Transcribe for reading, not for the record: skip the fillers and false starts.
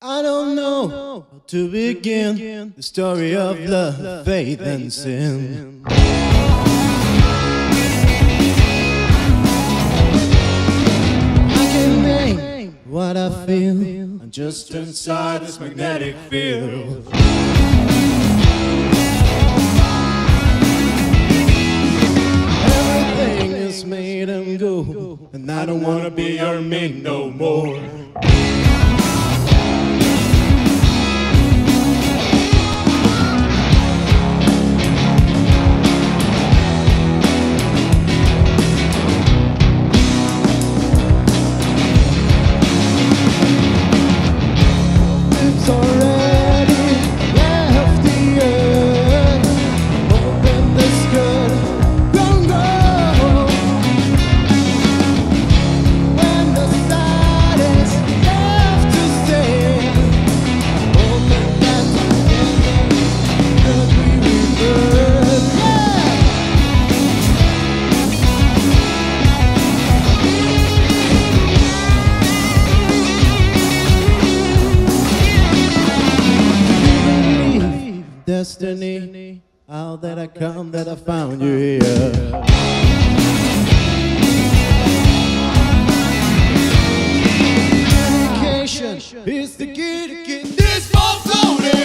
I don't know how to begin the story of love, faith, and sin. I can name what I feel. I'm just inside this magnetic field. Everything is made and go, and I don't wanna be your mate no more. Destiny, how that I come, that I found you here. Dedication is the key to keep this ball floating.